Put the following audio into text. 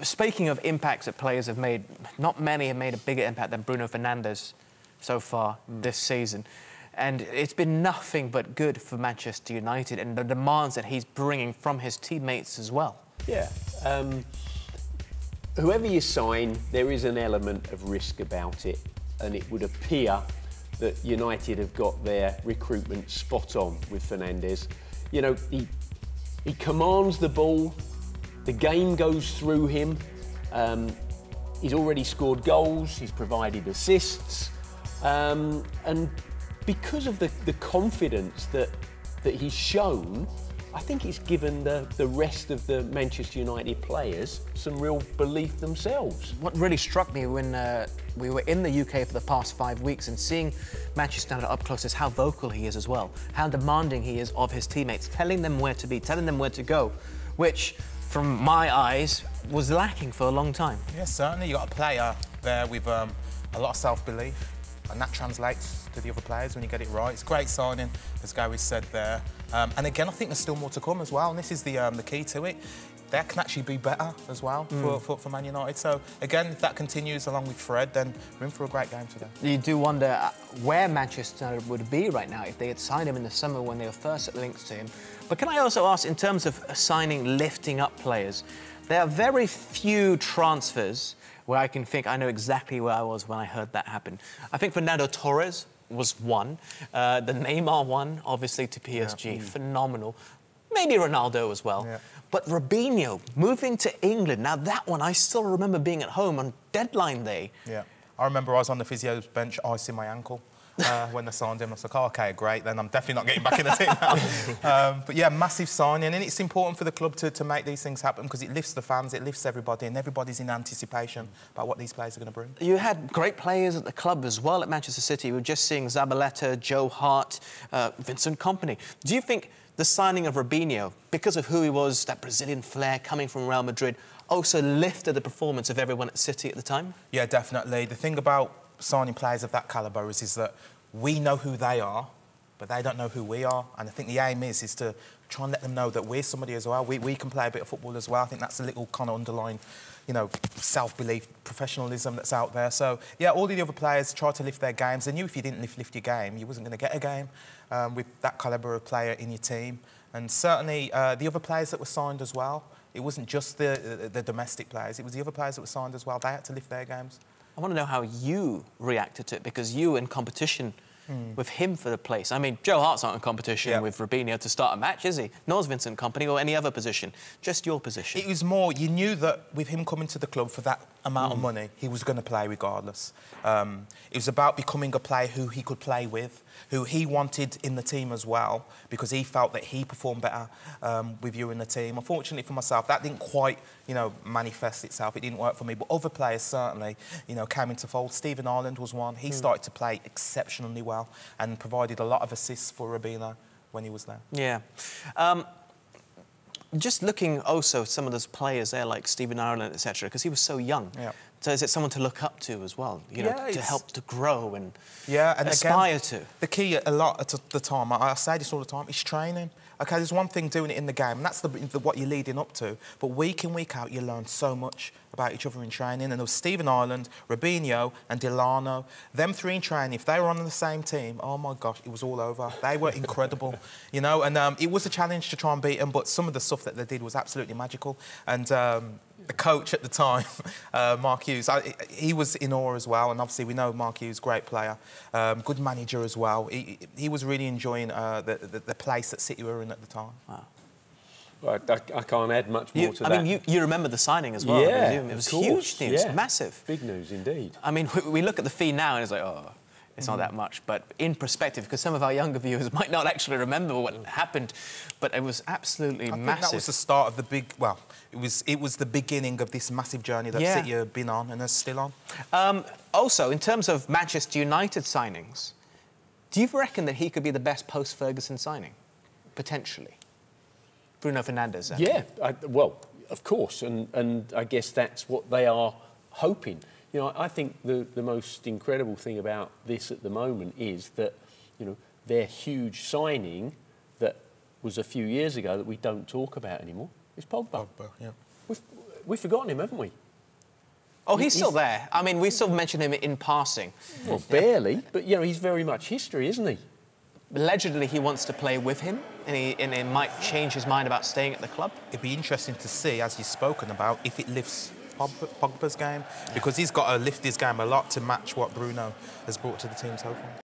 Speaking of impacts that players have made, not many have made a bigger impact than Bruno Fernandes so far this season. And it's been nothing but good for Manchester United and the demands that he's bringing from his teammates as well. Yeah. Whoever you sign, there is an element of risk about it, and it would appear that United have got their recruitment spot on with Fernandes. You know, he commands the ball, the game goes through him, he's already scored goals, he's provided assists, and because of the confidence that he's shown, I think it's given the rest of the Manchester United players some real belief themselves. What really struck me when we were in the UK for the past 5 weeks and seeing Manchester United up close is how vocal he is as well, how demanding he is of his teammates, telling them where to be, telling them where to go, which, from my eyes, was lacking for a long time. Yes, certainly. You've got a player there with a lot of self-belief, and that translates to the other players when you get it right. It's a great signing, as Gary said there. And again, I think there's still more to come as well, and this is the key to it. They can actually be better as well for Man United. So, again, if that continues along with Fred, then we're in for a great game today. You do wonder where Manchester United would be right now if they had signed him in the summer when they were first linked to him. But can I also ask, in terms of signing, lifting up players, there are very few transfers where I can think I know exactly where I was when I heard that happen. I think Fernando Torres was one. The Neymar one, obviously, to PSG. Phenomenal. Maybe Ronaldo as well. Yeah. But Robinho, moving to England, now that one, I still remember being at home on deadline day. Yeah. I remember I was on the physio's bench icing my ankle when they signed him. I was like, oh, OK, great, then I'm definitely not getting back in the team now. But, yeah, massive signing. And it's important for the club to make these things happen because it lifts the fans, it lifts everybody, and everybody's in anticipation about what these players are going to bring. You had great players at the club as well at Manchester City. We were just seeing Zabaleta, Joe Hart, Vincent Kompany. Do you think the signing of Robinho, because of who he was, that Brazilian flair coming from Real Madrid, also lifted the performance of everyone at City at the time? Yeah, definitely. The thing about signing players of that calibre is that we know who they are, but they don't know who we are. And I think the aim is to try and let them know that we're somebody as well. We can play a bit of football as well. I think that's a little kind of underlying, you know, self-belief, professionalism that's out there. So, yeah, all the other players try to lift their games. They knew if you didn't lift your game, you wasn't going to get a game with that calibre of player in your team. And certainly the other players that were signed as well, it wasn't just the domestic players, it was the other players that were signed as well. They had to lift their games. I want to know how you reacted to it, because you in competition with him for the place. I mean, Joe Hart's not in competition with Robinho to start a match, is he? Nor is Vincent Kompany or any other position. Just your position. It was more, you knew that with him coming to the club for that amount of money, he was going to play regardless. It was about becoming a player who he could play with, who he wanted in the team as well, because he felt that he performed better with you in the team. Unfortunately for myself, that didn't quite, you know, manifest itself. It didn't work for me. But other players certainly, you know, came into fold. Stephen Ireland was one. He started to play exceptionally well and provided a lot of assists for Robinho when he was there. Yeah. Just looking also at some of those players there, like Stephen Ireland, etc., because he was so young. Yeah. So is it someone to look up to as well? You know, to help to grow and aspire again, to? The key a lot at the time, I say this all the time, is training. OK, there's one thing doing it in the game, and that's what you're leading up to. But week in, week out, you learn so much about each other in training. And there was Stephen Ireland, Robinho and Delano. Them three in training, if they were on the same team, oh, my gosh, it was all over. They were incredible, you know. And it was a challenge to try and beat them, but some of the stuff that they did was absolutely magical. And the coach at the time, Mark Hughes, he was in awe as well. And obviously, we know Mark Hughes, great player, good manager as well. He was really enjoying the place that City were in at the time. Wow. Well, I can't add much more to that. I mean, you remember the signing as well. Yeah, it was huge news, massive. Big news indeed. I mean, we look at the fee now and it's like, oh, it's not that much. But in perspective, because some of our younger viewers might not actually remember what happened, but it was absolutely massive. I think that was the start of the big, well, it was the beginning of this massive journey that City have been on and are still on. Also, in terms of Manchester United signings, do you reckon that he could be the best post-Ferguson signing? Potentially. Bruno Fernandes. Yeah, well, of course, and I guess that's what they are hoping. You know, I think the most incredible thing about this at the moment is that, you know, their huge signing that was a few years ago that we don't talk about anymore is Pogba. Yeah. we've forgotten him, haven't we? Oh, he's still there. I mean, we sort of mentioned him in passing. Well, barely, but, you know, he's very much history, isn't he? Allegedly, he wants to play with him, and he might change his mind about staying at the club. It'd be interesting to see, as you've spoken about, if it lifts Pogba's game, because he's got to lift his game a lot to match what Bruno has brought to the team so far.